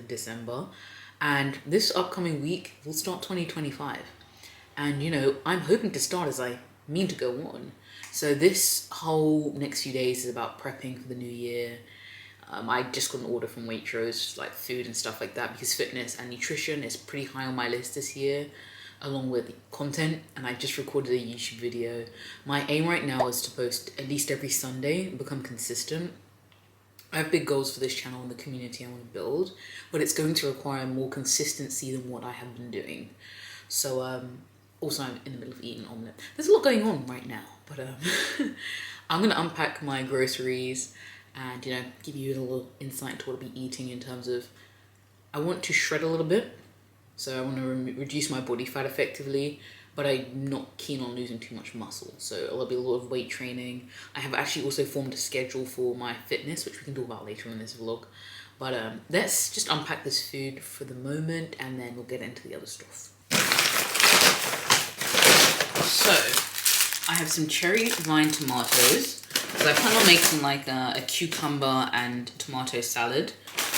of December, and this upcoming week will start 2025. And I'm hoping to start as I mean to go on. So this whole next few days is about prepping for the new year. I just got an order from Waitrose, like food and stuff like that, because fitness and nutrition is pretty high on my list this year, along with content. And I just recorded a YouTube video. My aim right now is to post at least every Sunday and become consistent. I have big goals for this channel and the community I want to build, but it's going to require more consistency than what I have been doing. So also I'm in the middle of eating an omelette. There's a lot going on right now, but I'm gonna unpack my groceries and give you a little insight into what I'll be eating in terms of, I want to shred a little bit, so I want to reduce my body fat effectively, but I'm not keen on losing too much muscle, so it'll be a lot of weight training. I have actually also formed a schedule for my fitness, which we can talk about later in this vlog, but let's just unpack this food for the moment and then we'll get into the other stuff. So I have some cherry vine tomatoes. So I plan on making like a cucumber and tomato salad.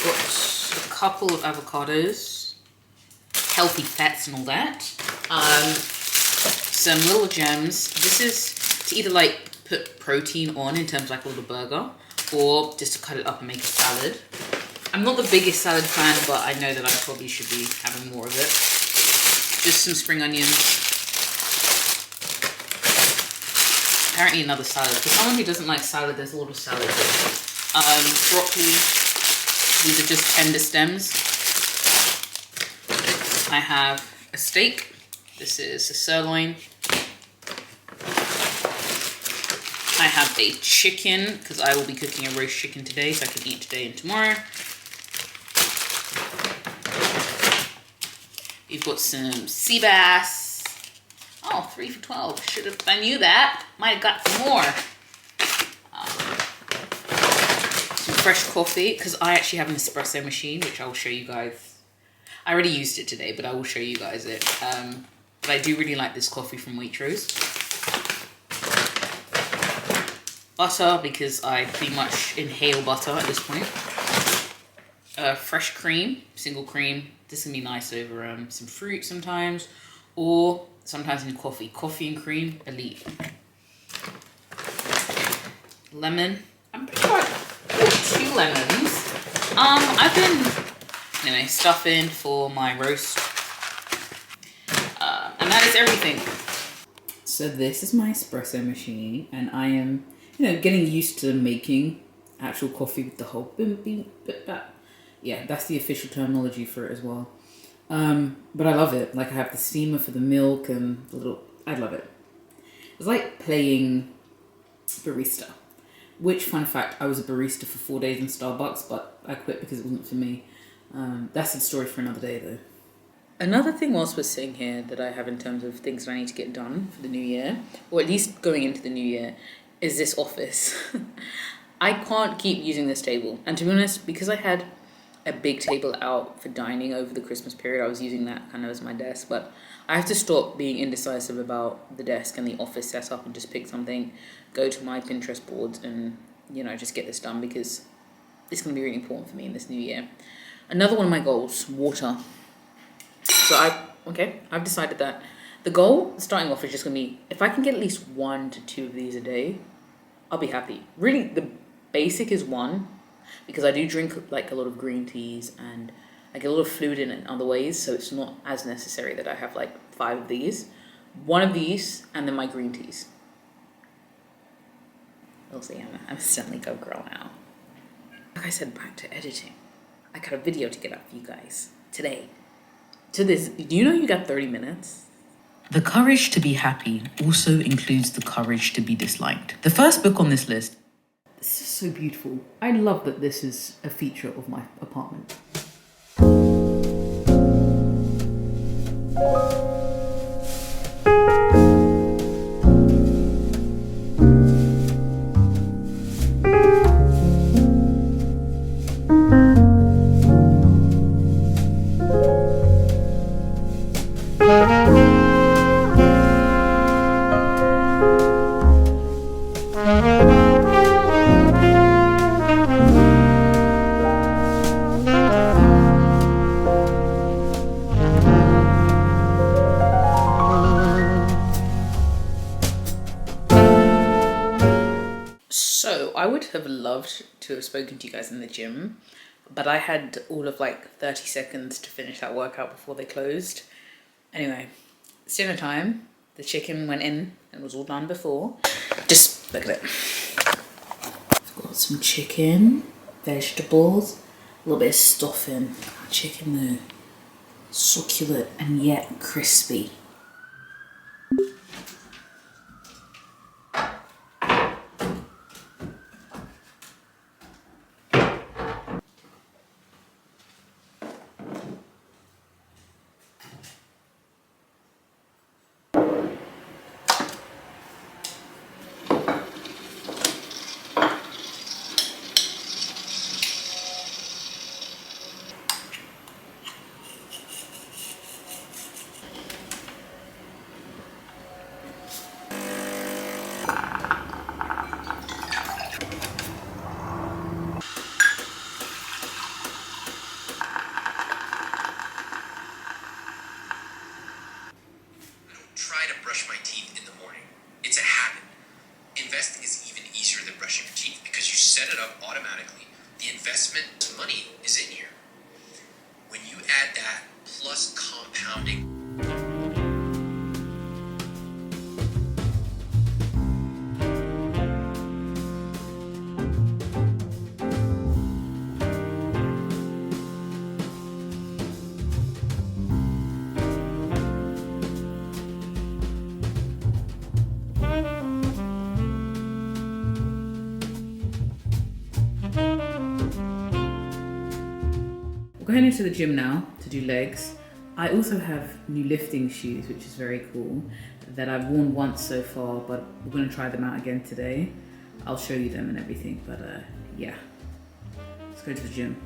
Got a couple of avocados, healthy fats and all that. Some little gems. This is to either like put protein on in terms of like a little burger, or just to cut it up and make a salad. I'm not the biggest salad fan, but I know that I probably should be having more of it. Just some spring onions. Apparently another salad. For someone who doesn't like salad, there's a lot of salad here. Broccoli. These are just tender stems. I have a steak. This is a sirloin. I have a chicken, because I will be cooking a roast chicken today, so I can eat today and tomorrow. We've got some sea bass. Oh, 3 for 12. Should have, I knew that. Might have got some more. Some fresh coffee, because I actually have an espresso machine, which I will show you guys. I already used it today, but I will show you guys it. But I do really like this coffee from Waitrose. Butter, because I pretty much inhale butter at this point. Fresh cream, single cream. This can be nice over some fruit sometimes, or sometimes in coffee. Coffee and cream, elite. Lemon. I'm pretty sure I put 2 lemons. I've been, anyway, stuffing for my roast. And that is everything. So this is my espresso machine, and I am, getting used to making actual coffee with the whole yeah, that's the official terminology for it as well. But I love it. Like, I have the steamer for the milk and the little, I love it. It's like playing barista, which, fun fact, I was a barista for 4 days in Starbucks, but I quit because it wasn't for me. That's a story for another day though. Another thing whilst we're sitting here that I have in terms of things that I need to get done for the new year, or at least going into the new year, is this office. I can't keep using this table. And to be honest, because I had a big table out for dining over the Christmas period, I was using that kind of as my desk, but I have to stop being indecisive about the desk and the office setup and just pick something, go to my Pinterest boards and, just get this done, because it's going to be really important for me in this new year. Another one of my goals, water. So I've decided that the goal starting off is just going to be, if I can get at least 1 to 2 of these a day, I'll be happy. Really, the basic is 1, because I do drink like a lot of green teas and I get a lot of fluid in other ways, so it's not as necessary that I have like 5 of these. 1 of these, and then my green teas. We'll see, I'm a certainly go girl now. Like I said, back to editing. I got a video to get up for you guys today. To this, do you know you got 30 minutes? The courage to be happy also includes the courage to be disliked. The first book on this list. This is so beautiful. I love that this is a feature of my apartment. have loved to have spoken to you guys in the gym, but I had all of like 30 seconds to finish that workout before they closed. Anyway, it's dinner time. The chicken went in and was all done before. Just look at it. I've got some chicken, vegetables, a little bit of stuffing. Chicken though, succulent and yet crispy. Try to brush my teeth in the morning. It's a habit. Investing is even easier than brushing your teeth because you set it up automatically. The investment money is in here. When you add that plus compounding. We're going into the gym now to do legs. I also have new lifting shoes, which is very cool, that I've worn once so far, but we're going to try them out again today. I'll show you them and everything, but yeah. Let's go to the gym.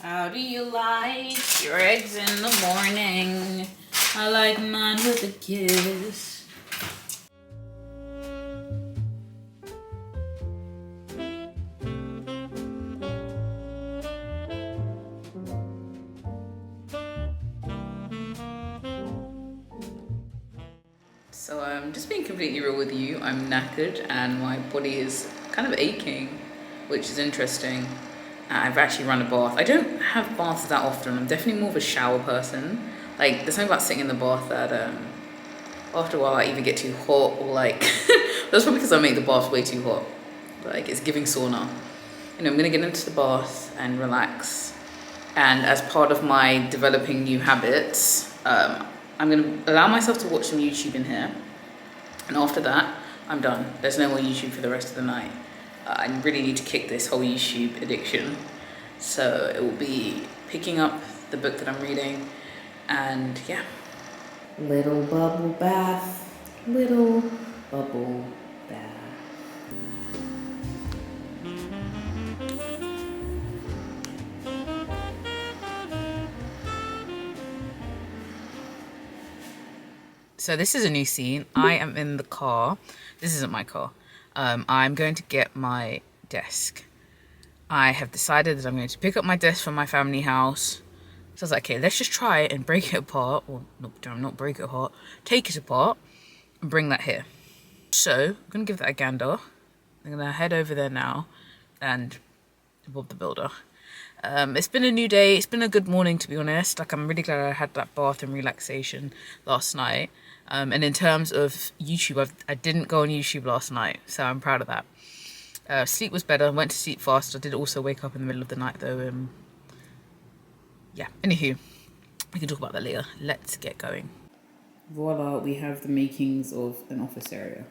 How do you like your eggs in the morning? I like mine with a kiss. So just being completely real with you, I'm knackered and my body is kind of aching, which is interesting. I've actually run a bath. I don't have baths that often. I'm definitely more of a shower person. Like, there's something about sitting in the bath that after a while I either get too hot or like, that's probably because I make the bath way too hot. Like, it's giving sauna. You know, I'm gonna get into the bath and relax. And as part of my developing new habits, I'm gonna allow myself to watch some YouTube in here. And after that, I'm done. There's no more YouTube for the rest of the night. I really need to kick this whole YouTube addiction. So it will be picking up the book that I'm reading and yeah. Little bubble bath, little bubble bath. So this is a new scene. I am in the car. This isn't my car. I'm going to get my desk. I have decided that I'm going to pick up my desk from my family house. So I was like, okay, let's just try it and break it apart. Or not break it apart. Take it apart and bring that here. So I'm going to give that a gander. I'm going to head over there now and Bob the Builder. It's been a new day. It's been a good morning, to be honest. Like, I'm really glad I had that bath and relaxation last night. And in terms of YouTube, I didn't go on YouTube last night, so I'm proud of that. Sleep was better. Went to sleep fast. I did also wake up in the middle of the night though. Yeah. Anywho, we can talk about that later. Let's get going. Voila, we have the makings of an office area.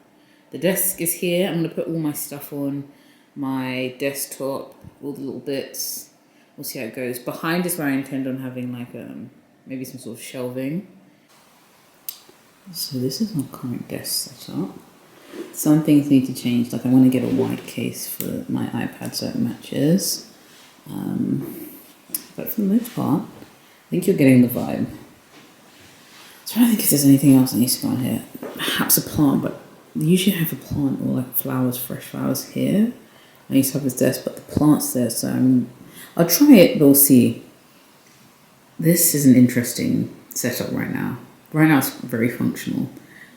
The desk is here. I'm going to put all my stuff on my desktop, all the little bits. We'll see how it goes. Behind is where I intend on having like maybe some sort of shelving. So this is my current desk setup. Some things need to change. Like I want to get a white case for my iPad so it matches. But for the most part, I think you're getting the vibe. So I don't think if there's anything else that needs to go on here. Perhaps a plant, but they usually have a plant or like flowers, fresh flowers here. I used to have this desk, but the plant's there, so I'll try it, but we'll see. This is an interesting setup right now. Right now it's very functional,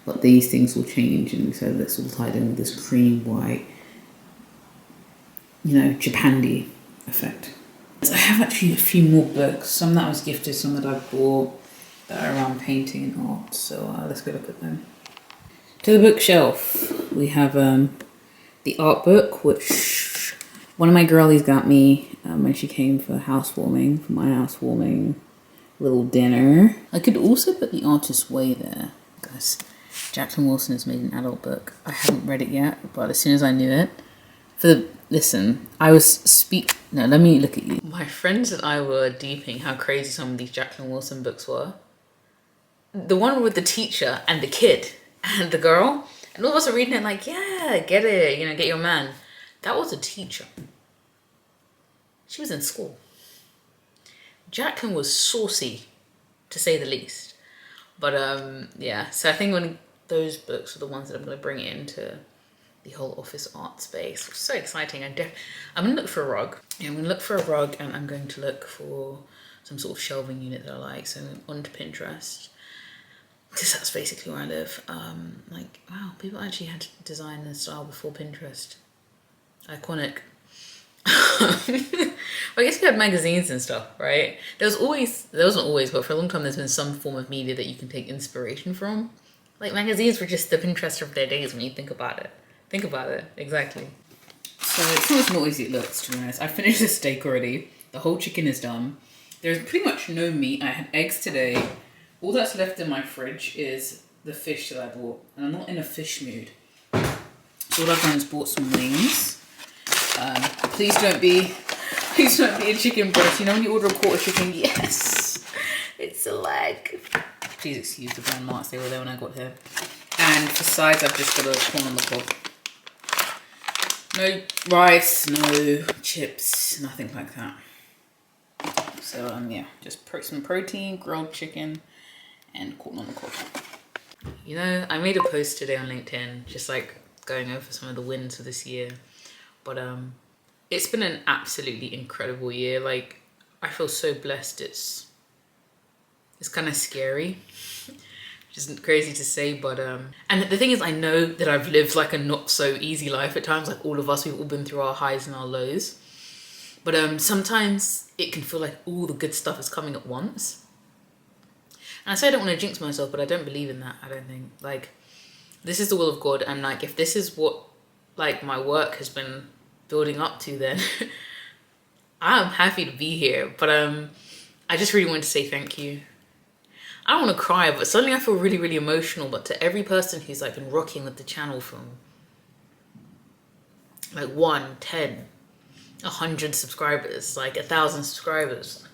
but these things will change, and so that's all tied in with this cream white, Japandi effect. So I have actually a few more books, some that I was gifted, some that I bought, that are around painting and art, so let's go look at them. To the bookshelf, we have the art book, which one of my girlies got me when she came for my housewarming little dinner. I could also put The Artist's Way there, because Jacqueline Wilson has made an adult book. I haven't read it yet, but as soon as I knew it, let me look at you. My friends and I were deeping how crazy some of these Jacqueline Wilson books were. The one with the teacher and the kid and the girl, and all of us are reading it like, yeah, get it, get your man. That was a teacher. She was in school. Jacqueline was saucy, to say the least. But yeah, so I think one of those books are the ones that I'm going to bring into the whole office art space. It's so exciting. I'm going to look for a rug. Yeah, I'm going to look for a rug, and I'm going to look for some sort of shelving unit that I like. So onto Pinterest, because that's basically where I live. Like, wow, people actually had to design their style before Pinterest. Iconic. I guess we had magazines and stuff, right? There wasn't always, but for a long time there's been some form of media that you can take inspiration from. Like magazines were just the Pinterest of their days when you think about it. Think about it, exactly. So it's not as noisy as it looks, to be honest. I finished the steak already. The whole chicken is done. There's pretty much no meat. I had eggs today. All that's left in my fridge is the fish that I bought. And I'm not in a fish mood. So what I've done is bought some wings. Please don't be a chicken breast. You know when you order a quarter chicken? Yes! It's a leg. Please excuse the brand marks, they were there when I got here. And for sides, I've just got a corn on the cob. No rice, no chips, nothing like that. So yeah, just some protein, grilled chicken, and corn on the cob. I made a post today on LinkedIn, just like going over some of the wins for this year. But it's been an absolutely incredible year. Like, I feel so blessed. It's kind of scary, which isn't crazy to say, but and the thing is, I know that I've lived like a not so easy life at times. Like all of us, we've all been through our highs and our lows. But sometimes it can feel like all the good stuff is coming at once. And I say I don't want to jinx myself, but I don't believe in that. I don't think, like, this is the will of God, and like if this is what like my work has been building up to, then I'm happy to be here. But I just really wanted to say thank you. I don't want to cry, but suddenly I feel really, really emotional. But to every person who's like been rocking with the channel from like 1, 10, 100 subscribers, like 1,000 subscribers,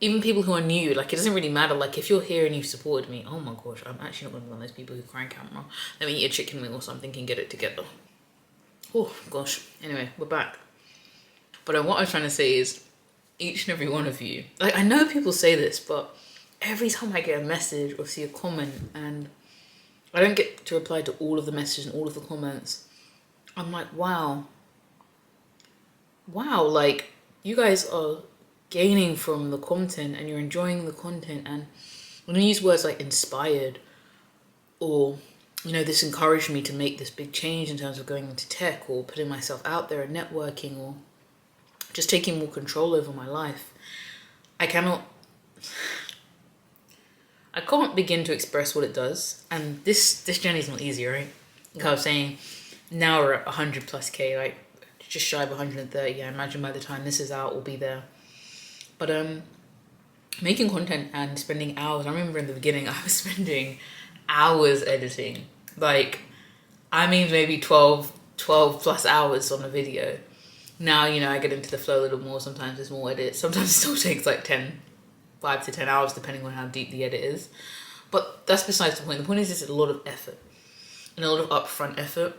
even people who are new, like it doesn't really matter. Like if you're here and you've supported me, oh my gosh, I'm actually not going to be one of those people who cry on camera. Let me eat a chicken wing or something and get it together. Oh gosh. Anyway, we're back. But what I was trying to say is, each and every one of you, like I know people say this, but every time I get a message or see a comment and I don't get to reply to all of the messages and all of the comments, I'm like, wow, like you guys are gaining from the content and you're enjoying the content. And when I use words like inspired, or this encouraged me to make this big change in terms of going into tech or putting myself out there and networking or just taking more control over my life, I I can't begin to express what it does. And this journey is not easy, right? Like I was saying, now we're at 100 plus K, like just shy of 130. I imagine by the time this is out, we'll be there. But making content and spending hours. I remember in the beginning, I was spending hours editing. Like, I mean, maybe 12 plus hours on a video. Now, you know, I get into the flow a little more. Sometimes there's more edits. Sometimes it still takes like 5 to 10 hours, depending on how deep the edit is. But that's besides the point. The point is it's a lot of effort and a lot of upfront effort.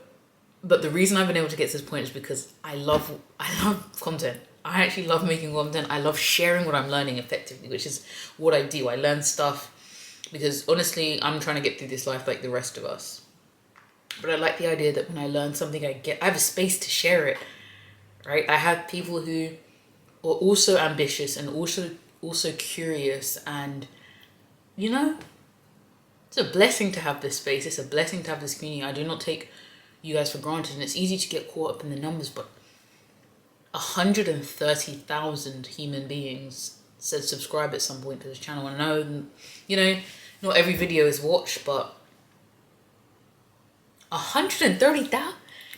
But the reason I've been able to get to this point is because I love content. I actually love making content. I love sharing what I'm learning effectively, which is what I do. I learn stuff because honestly, I'm trying to get through this life like the rest of us. But I like the idea that when I learn something, I have a space to share it, right? I have people who are also ambitious and also curious, and you know, it's a blessing to have this space. It's a blessing to have this community. I do not take you guys for granted, and it's easy to get caught up in the numbers, but 130,000 human beings said subscribe at some point to this channel. I know, you know, not every video is watched, but 130,000?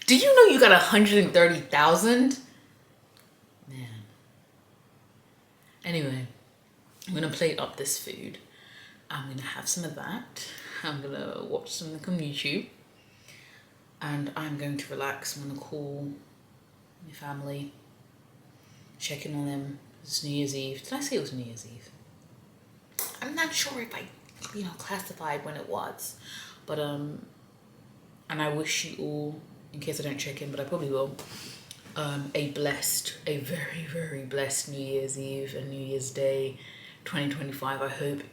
Do you know you got 130,000? Man. Anyway, I'm gonna plate up this food. I'm gonna have some of that. I'm gonna watch something on YouTube. And I'm going to relax. I'm gonna call my family, check in on them. It's New Year's Eve. Did I say it was New Year's Eve? I'm not sure if I, you know, classified when it was. But, and I wish you all, in case I don't check in, but I probably will, a very, very blessed New Year's Eve and New Year's Day 2025. I hope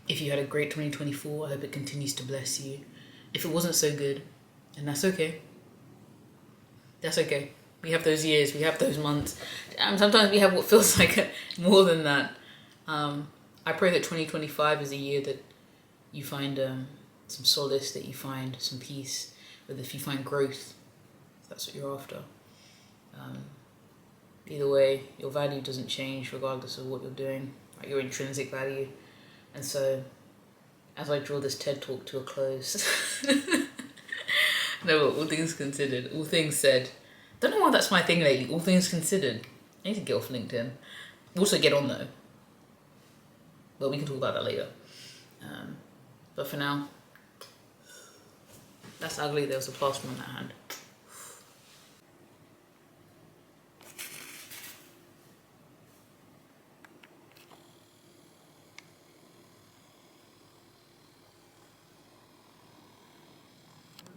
if you had a great 2024, I hope it continues to bless you. If it wasn't so good, and that's okay. That's okay. We have those years, we have those months. And sometimes we have what feels like more than that. I pray that 2025 is a year that you find some solace, that you find some peace, but if you find growth, if that's what you're after. Either way, your value doesn't change regardless of what you're doing, like your intrinsic value. And so, as I draw this TED Talk to a close, no, but all things considered, all things said. Don't know why that's my thing lately. All things considered. I need to get off LinkedIn. Also get on though. But we can talk about that later. But for now, that's ugly. There was a plaster on that hand.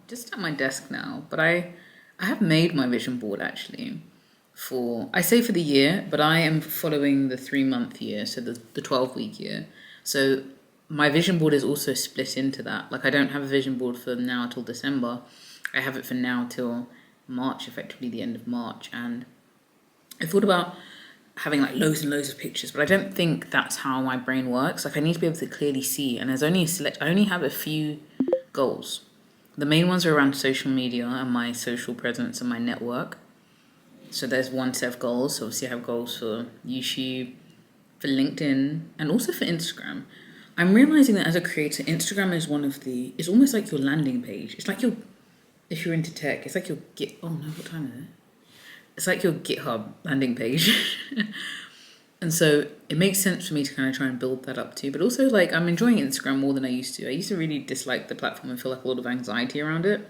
Just at my desk now, but I have made my vision board actually I say for the year, but I am following the 3-month year, so the 12-week year. So my vision board is also split into that. Like I don't have a vision board for now till December. I have it for now till March, effectively the end of March. And I thought about having like loads and loads of pictures, but I don't think that's how my brain works. Like I need to be able to clearly see, and I only have a few goals. The main ones are around social media and my social presence and my network. So there's one set of goals. So obviously I have goals for YouTube, for LinkedIn, and also for Instagram. I'm realizing that as a creator, Instagram is it's almost like your landing page. It's like if you're into tech, it's like your what time is it? It's like your GitHub landing page. And so it makes sense for me to kind of try and build that up too. But also, like, I'm enjoying Instagram more than I used to. I used to really dislike the platform and feel like a lot of anxiety around it.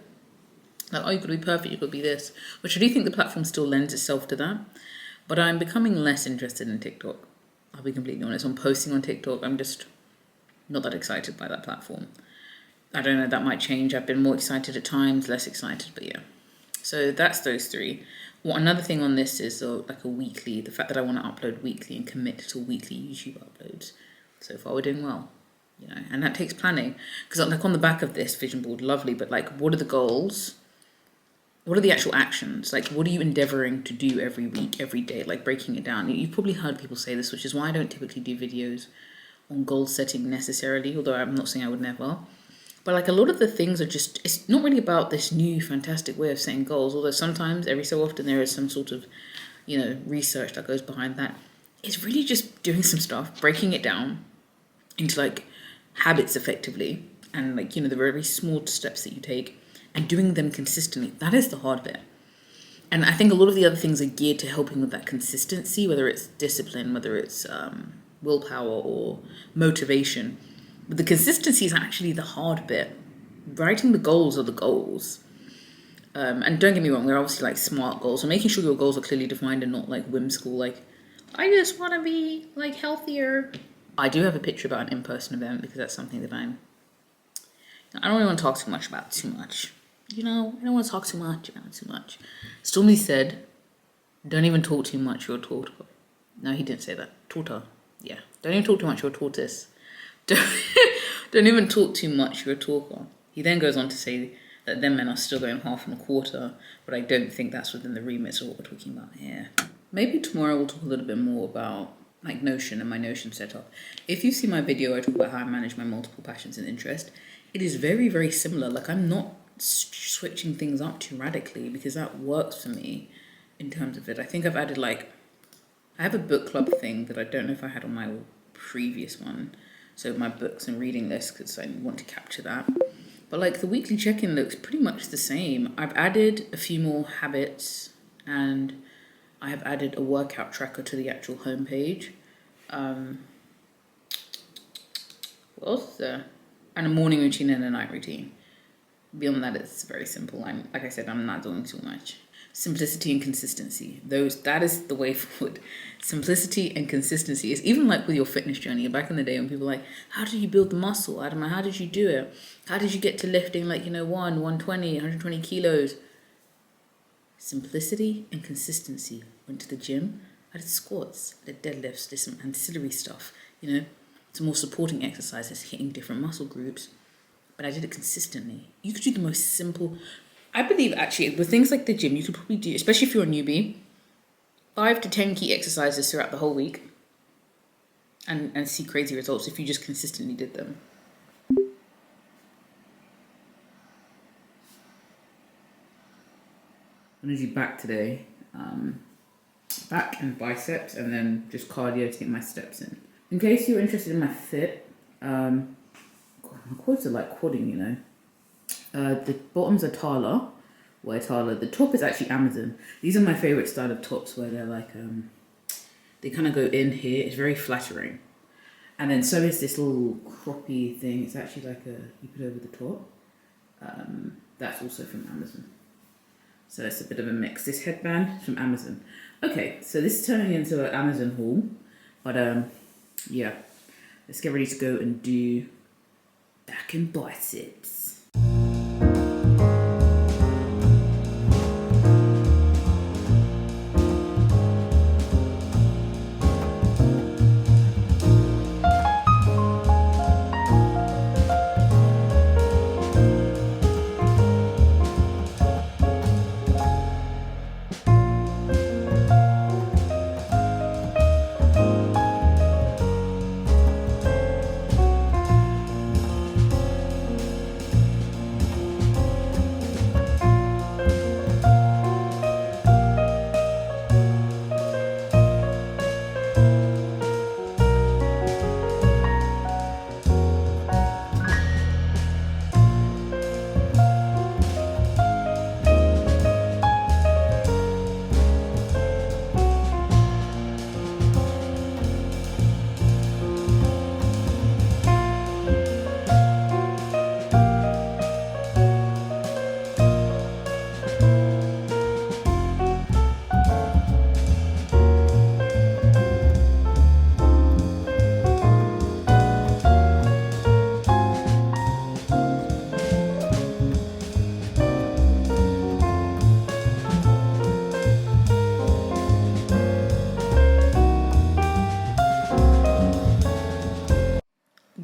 Like, oh, you've got to be perfect, you've got to be this. Which I do think the platform still lends itself to that. But I'm becoming less interested in TikTok. I'll be completely honest. On posting on TikTok, I'm just not that excited by that platform. I don't know, that might change. I've been more excited at times, less excited, but yeah. So that's those three. Another thing on this is like a weekly, the fact that I want to upload weekly and commit to weekly YouTube uploads. So far we're doing well, you know, and that takes planning. Because like on the back of this vision board, lovely, but like what are the goals? What are the actual actions? Like what are you endeavoring to do every week, every day? Like breaking it down. You've probably heard people say this, which is why I don't typically do videos on goal setting necessarily, although I'm not saying I would never. But like a lot of the things are just, it's not really about this new fantastic way of setting goals, although sometimes every so often there is some sort of, you know, research that goes behind that. It's really just doing some stuff, breaking it down into like habits effectively, and like, you know, the very small steps that you take and doing them consistently, that is the hard bit. And I think a lot of the other things are geared to helping with that consistency, whether it's discipline, whether it's willpower or motivation. But the consistency is actually the hard bit. Writing the goals are the goals. And don't get me wrong, they're obviously like smart goals. So making sure your goals are clearly defined and not like whimsical, like, I just want to be like healthier. I do have a picture about an in-person event because that's something that I don't really want to talk too much about too much. You know, I don't want to talk too much about too much. Stormy said, don't even talk too much, you're a tortoise. No, he didn't say that. Torta. Yeah. Don't even talk too much, you're a tortoise. Don't even talk too much, you're a talker. He then goes on to say that them men are still going half and a quarter, but I don't think that's within the remit of what we're talking about here. Maybe tomorrow we'll talk a little bit more about like Notion and my Notion setup. If you see my video, I talk about how I manage my multiple passions and interests. It is very, very similar. Like, I'm not switching things up too radically because that works for me in terms of it. I think I've added like, I have a book club thing that I don't know if I had on my previous one. So my books and reading list, because I want to capture that. But like the weekly check-in looks pretty much the same. I've added a few more habits and I have added a workout tracker to the actual homepage. What else is there? And a morning routine and a night routine. Beyond that, it's very simple. Like I said, I'm not doing too much. Simplicity and consistency. That is the way forward. Simplicity and consistency. It's even like with your fitness journey. Back in the day when people were like, how did you build the muscle? I don't know, how did you do it? How did you get to lifting like, 120, 120 kilos? Simplicity and consistency. Went to the gym, I did squats, I did deadlifts, did some ancillary stuff, some more supporting exercises, hitting different muscle groups. But I did it consistently. You could do the most simple, I believe actually, with things like the gym, you could probably do, especially if you're a newbie, 5 to 10 key exercises throughout the whole week and see crazy results if you just consistently did them. I'm going to do back today. Back and biceps, and then just cardio to get my steps in. In case you're interested in my fit, God, my quads are like quadding, the bottoms are Tala, the top is actually Amazon. These are my favorite style of tops where they're like, they kind of go in here. It's very flattering. And then so is this little croppy thing. It's actually like you put over the top. That's also from Amazon. So it's a bit of a mix. This headband from Amazon. Okay, so this is turning into an Amazon haul. But yeah, let's get ready to go and do back and biceps.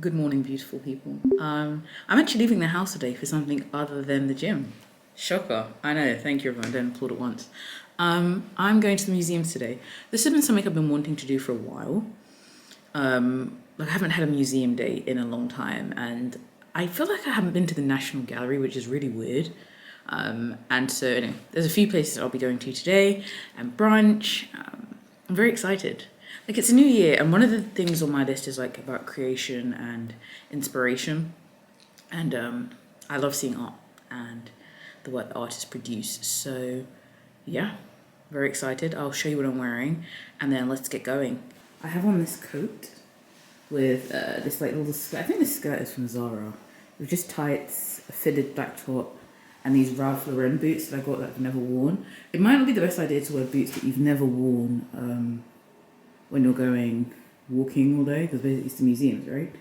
Good morning, beautiful people. I'm actually leaving the house today for something other than the gym. Shocker. I know. Thank you, everyone. Don't applaud at once. I'm going to the museums today. This has been something I've been wanting to do for a while. I haven't had a museum day in a long time, and I feel like I haven't been to the National Gallery, which is really weird. And so anyway, there's a few places I'll be going to today and brunch. I'm very excited. Like, it's a new year, and one of the things on my list is like about creation and inspiration. And I love seeing art and the work that artists produce. So yeah, very excited. I'll show you what I'm wearing, and then let's get going. I have on this coat with this like little skirt. I think this skirt is from Zara. With just tights, a fitted black top, and these Ralph Lauren boots that I got that I've never worn. It might not be the best idea to wear boots that you've never worn when you're going walking all day, because basically it's the museums, right?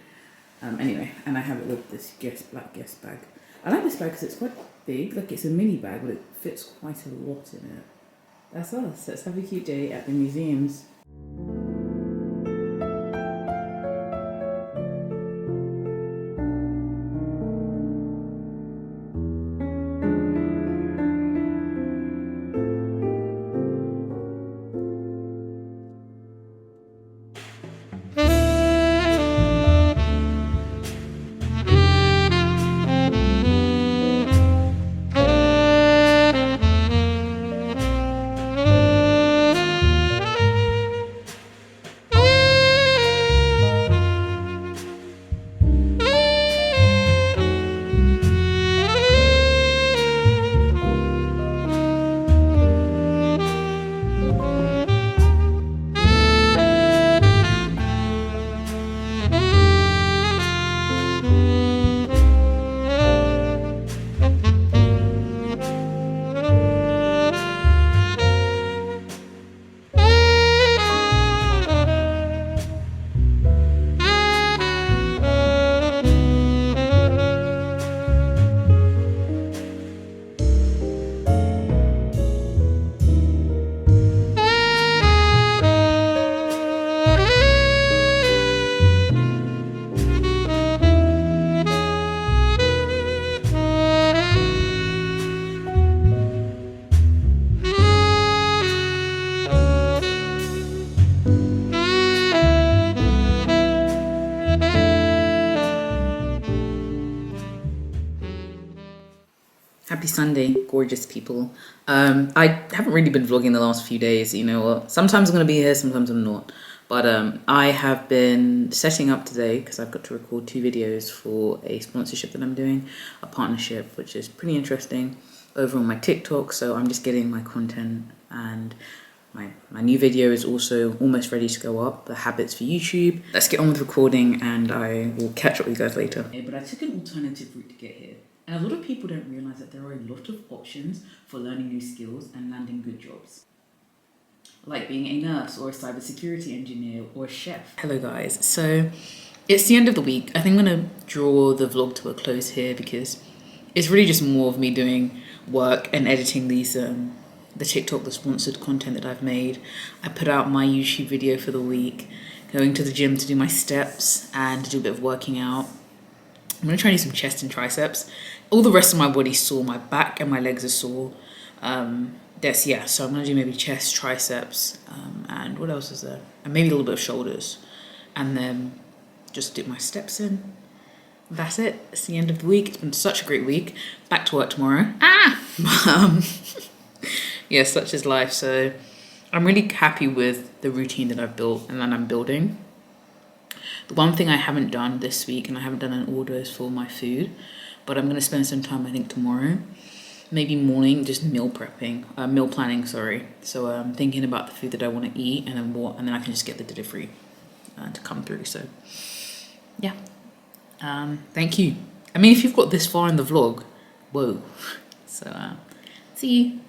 Anyway, and I have it with this black Guess bag. I like this bag because it's quite big, like it's a mini bag, but it fits quite a lot in it. That's us. Let's have a cute day at the museums. Happy Sunday, gorgeous people. I haven't really been vlogging the last few days, you know what? Sometimes I'm going to be here, sometimes I'm not. But I have been setting up today because I've got to record 2 videos for a sponsorship that I'm doing, a partnership, which is pretty interesting, over on my TikTok. So I'm just getting my content, and my new video is also almost ready to go up, the habits for YouTube. Let's get on with recording, and I will catch up with you guys later. Okay, but I took an alternative route to get here. And a lot of people don't realise that there are a lot of options for learning new skills and landing good jobs. Like being a nurse or a cybersecurity engineer or a chef. Hello guys, so it's the end of the week. I think I'm gonna draw the vlog to a close here because it's really just more of me doing work and editing these the TikTok, the sponsored content that I've made. I put out my YouTube video for the week, going to the gym to do my steps and to do a bit of working out. I'm gonna try and do some chest and triceps. All the rest of my body's sore, my back and my legs are sore. So I'm gonna do maybe chest, triceps, and what else is there? And maybe a little bit of shoulders. And then just dip my steps in. That's it. It's the end of the week. It's been such a great week. Back to work tomorrow. Yeah, such is life. So I'm really happy with the routine that I've built and that I'm building. The one thing I haven't done this week, and I haven't done an order, is for my food. But I'm going to spend some time, I think, tomorrow. Maybe morning, just meal planning, sorry. So I'm thinking about the food that I want to eat, and then I can just get the delivery to come through. So yeah, thank you. I mean, if you've got this far in the vlog, whoa. So see you.